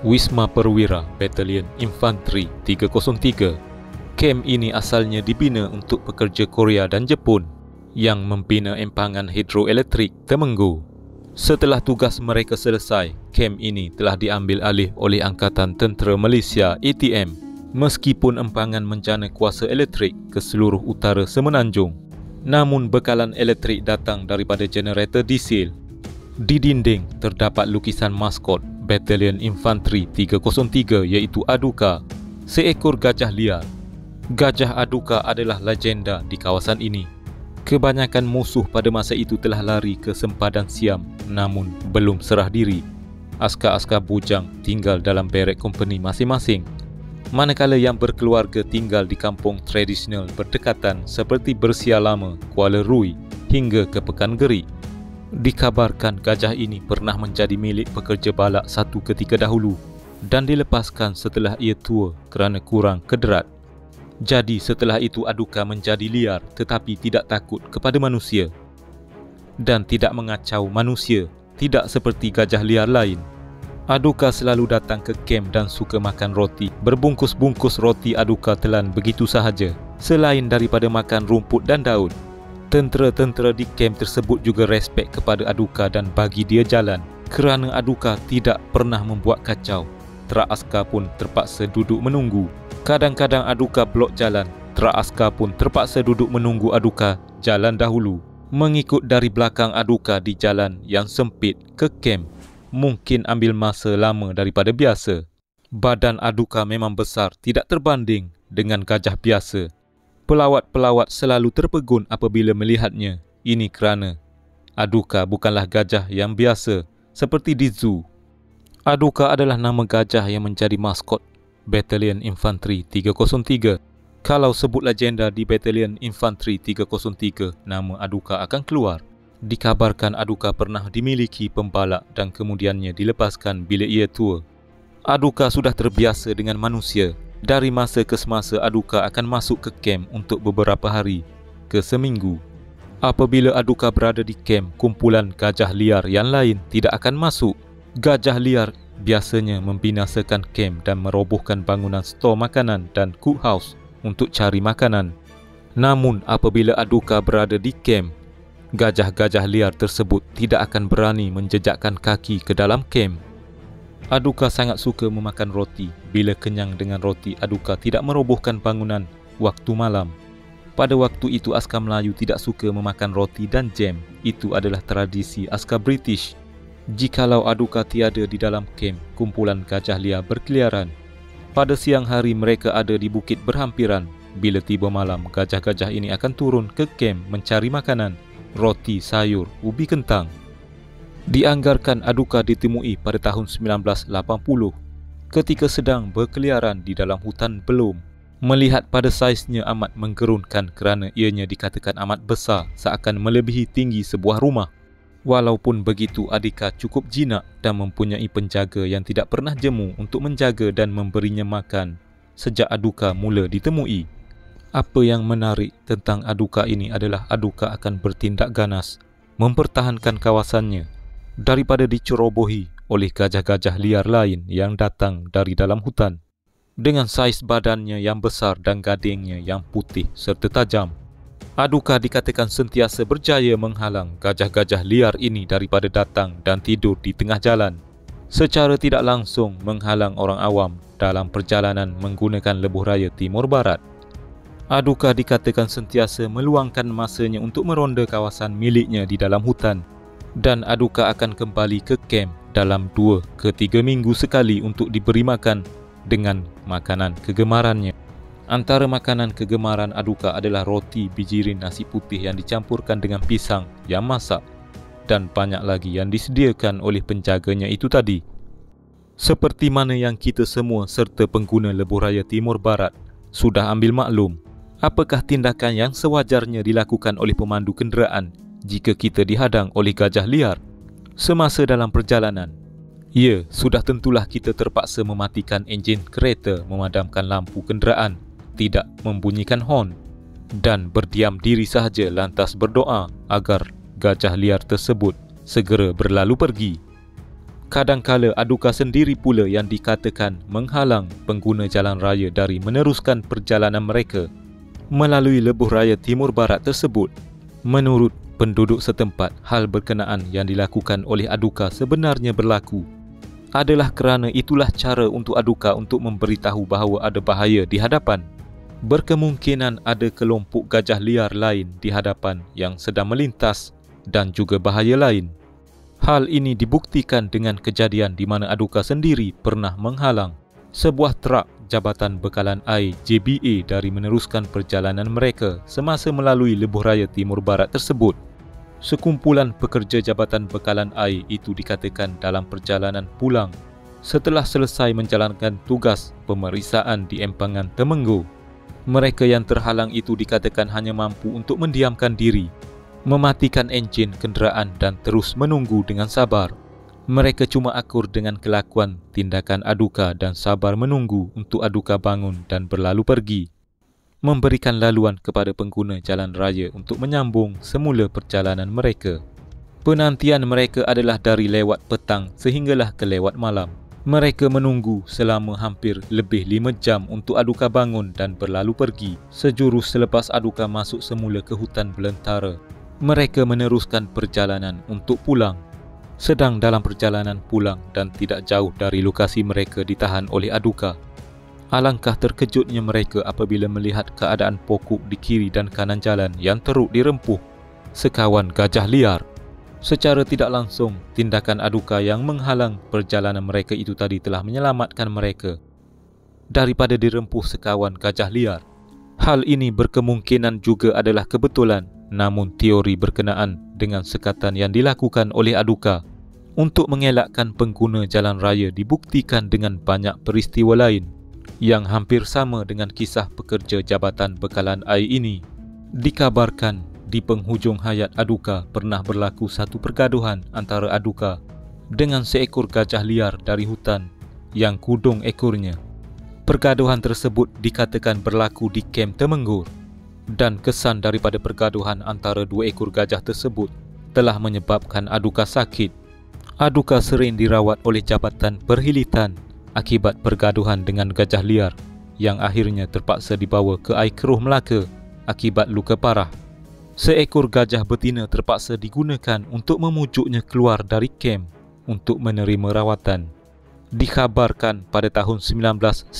Wisma Perwira Batalion Infanteri 303. Kem ini asalnya dibina untuk pekerja Korea dan Jepun yang membina empangan hidroelektrik Temenggu. Setelah tugas mereka selesai, kem ini telah diambil alih oleh Angkatan Tentera Malaysia ATM, meskipun empangan menjana kuasa elektrik ke seluruh utara Semenanjung. Namun bekalan elektrik datang daripada generator diesel. Di dinding terdapat lukisan maskot Batalion Infanteri 303 iaitu Aduka, seekor gajah liar. Gajah Aduka adalah legenda di kawasan ini. Kebanyakan musuh pada masa itu telah lari ke sempadan Siam namun belum serah diri. Askar-askar bujang tinggal dalam barek kompeni masing-masing, manakala yang berkeluarga tinggal di kampung tradisional berdekatan seperti Bersia Lama, Kuala Rui hingga ke Pekan Geri. Dikabarkan gajah ini pernah menjadi milik pekerja balak satu ketika dahulu dan dilepaskan setelah ia tua kerana kurang kederat. Jadi setelah itu Aduka menjadi liar tetapi tidak takut kepada manusia dan tidak mengacau manusia, tidak seperti gajah liar lain. Aduka selalu datang ke kem dan suka makan roti. Berbungkus-bungkus roti Aduka telan begitu sahaja, selain daripada makan rumput dan daun. Tentera-tentera di kem tersebut juga respek kepada Aduka dan bagi dia jalan kerana Aduka tidak pernah membuat kacau. Terak askar pun terpaksa duduk menunggu. Kadang-kadang Aduka blok jalan, terak askar pun terpaksa duduk menunggu Aduka jalan dahulu. Mengikut dari belakang Aduka di jalan yang sempit ke kem mungkin ambil masa lama daripada biasa. Badan Aduka memang besar, tidak terbanding dengan gajah biasa. Pelawat-pelawat selalu terpegun apabila melihatnya. Ini kerana Aduka bukanlah gajah yang biasa seperti di zoo. Aduka adalah nama gajah yang menjadi maskot Batalion Infanteri 303. Kalau sebut legenda di Batalion Infanteri 303, nama Aduka akan keluar. Dikabarkan Aduka pernah dimiliki pembalak dan kemudiannya dilepaskan bila ia tua. Aduka sudah terbiasa dengan manusia. Dari masa ke semasa Aduka akan masuk ke kem untuk beberapa hari ke seminggu. Apabila Aduka berada di kem, kumpulan gajah liar yang lain tidak akan masuk. Gajah liar biasanya membinasakan kem dan merobohkan bangunan stor makanan dan cookhouse untuk cari makanan. Namun apabila Aduka berada di kem, gajah-gajah liar tersebut tidak akan berani menjejakkan kaki ke dalam kem. Aduka sangat suka memakan roti. Bila kenyang dengan roti, Aduka tidak merobohkan bangunan waktu malam. Pada waktu itu askar Melayu tidak suka memakan roti dan jam. Itu adalah tradisi askar British. Jikalau Aduka tiada di dalam kem, kumpulan gajah liar berkeliaran. Pada siang hari mereka ada di bukit berhampiran. Bila tiba malam, gajah-gajah ini akan turun ke kem mencari makanan, roti, sayur, ubi kentang. Dianggarkan Aduka ditemui pada tahun 1980 ketika sedang berkeliaran di dalam hutan belum. Melihat pada saiznya amat menggerunkan kerana ianya dikatakan amat besar, seakan melebihi tinggi sebuah rumah. Walaupun begitu, Aduka cukup jinak dan mempunyai penjaga yang tidak pernah jemu untuk menjaga dan memberinya makan sejak Aduka mula ditemui. Apa yang menarik tentang Aduka ini adalah Aduka akan bertindak ganas mempertahankan kawasannya daripada dicerobohi oleh gajah-gajah liar lain yang datang dari dalam hutan. Dengan saiz badannya yang besar dan gadingnya yang putih serta tajam, Aduka dikatakan sentiasa berjaya menghalang gajah-gajah liar ini daripada datang dan tidur di tengah jalan, secara tidak langsung menghalang orang awam dalam perjalanan menggunakan lebuh raya Timur Barat. Aduka dikatakan sentiasa meluangkan masanya untuk meronda kawasan miliknya di dalam hutan. Dan Aduka akan kembali ke kem dalam 2 ke 3 minggu sekali untuk diberi makan dengan makanan kegemarannya. Antara makanan kegemaran Aduka adalah roti bijirin nasi putih yang dicampurkan dengan pisang yang masak dan banyak lagi yang disediakan oleh penjaganya itu tadi. Seperti mana yang kita semua serta pengguna lebuh raya Timur Barat sudah ambil maklum, apakah tindakan yang sewajarnya dilakukan oleh pemandu kenderaan jika kita dihadang oleh gajah liar semasa dalam perjalanan? Ya, sudah tentulah kita terpaksa mematikan enjin kereta, memadamkan lampu kenderaan, tidak membunyikan horn dan berdiam diri sahaja lantas berdoa agar gajah liar tersebut segera berlalu pergi. Kadangkala Aduka sendiri pula yang dikatakan menghalang pengguna jalan raya dari meneruskan perjalanan mereka melalui lebuh raya timur barat tersebut. Menurut penduduk setempat, hal berkenaan yang dilakukan oleh Aduka sebenarnya berlaku adalah kerana itulah cara untuk Aduka untuk memberitahu bahawa ada bahaya di hadapan. Berkemungkinan ada kelompok gajah liar lain di hadapan yang sedang melintas dan juga bahaya lain. Hal ini dibuktikan dengan kejadian di mana Aduka sendiri pernah menghalang sebuah truk Jabatan Bekalan Air JBA dari meneruskan perjalanan mereka semasa melalui lebuh raya timur barat tersebut. Sekumpulan pekerja Jabatan Bekalan Air itu dikatakan dalam perjalanan pulang setelah selesai menjalankan tugas pemeriksaan di empangan Temenggu. Mereka yang terhalang itu dikatakan hanya mampu untuk mendiamkan diri, mematikan enjin kenderaan dan terus menunggu dengan sabar. Mereka cuma akur dengan kelakuan tindakan Aduka dan sabar menunggu untuk Aduka bangun dan berlalu pergi, memberikan laluan kepada pengguna jalan raya untuk menyambung semula perjalanan mereka. Penantian mereka adalah dari lewat petang sehinggalah ke lewat malam. Mereka menunggu selama hampir lebih 5 jam untuk Aduka bangun dan berlalu pergi. Sejurus selepas Aduka masuk semula ke hutan belantara, mereka meneruskan perjalanan untuk pulang. Sedang dalam perjalanan pulang dan tidak jauh dari lokasi mereka ditahan oleh Aduka, alangkah terkejutnya mereka apabila melihat keadaan pokok di kiri dan kanan jalan yang teruk dirempuh sekawan gajah liar. Secara tidak langsung, tindakan Aduka yang menghalang perjalanan mereka itu tadi telah menyelamatkan mereka daripada dirempuh sekawan gajah liar. Hal ini berkemungkinan juga adalah kebetulan, namun teori berkenaan dengan sekatan yang dilakukan oleh Aduka untuk mengelakkan pengguna jalan raya dibuktikan dengan banyak peristiwa lain yang hampir sama dengan kisah pekerja Jabatan Bekalan Air ini. Dikabarkan di penghujung hayat Aduka pernah berlaku satu pergaduhan antara Aduka dengan seekor gajah liar dari hutan yang kudung ekornya. Pergaduhan tersebut dikatakan berlaku di kem Temenggur, dan kesan daripada pergaduhan antara dua ekor gajah tersebut telah menyebabkan Aduka sakit. Aduka sering dirawat oleh Jabatan Perhilitan akibat pergaduhan dengan gajah liar yang akhirnya terpaksa dibawa ke Air Keruh Melaka akibat luka parah. Seekor gajah betina terpaksa digunakan untuk memujuknya keluar dari kem untuk menerima rawatan. Dikhabarkan pada tahun 1991,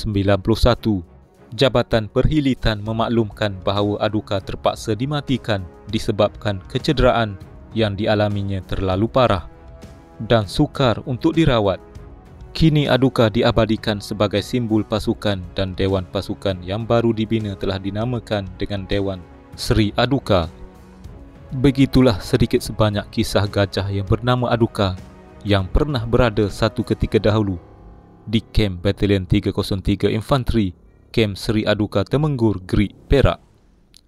Jabatan Perhilitan memaklumkan bahawa Aduka terpaksa dimatikan disebabkan kecederaan yang dialaminya terlalu parah dan sukar untuk dirawat. Kini Aduka diabadikan sebagai simbol pasukan dan Dewan Pasukan yang baru dibina telah dinamakan dengan Dewan Sri Aduka. Begitulah sedikit sebanyak kisah gajah yang bernama Aduka yang pernah berada satu ketika dahulu di Kem Batalion 303 Infanteri, Kem Sri Aduka Temenggur, Grik, Perak.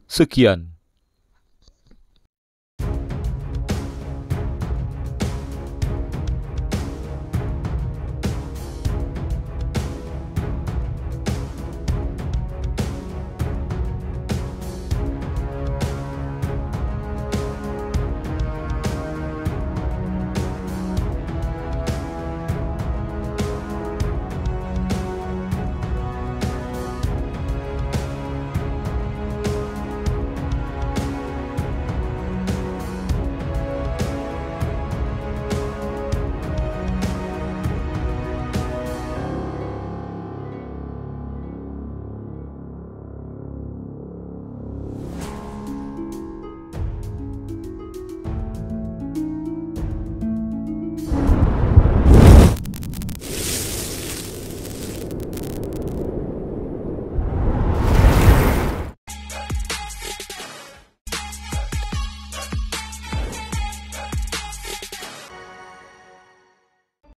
Sekian.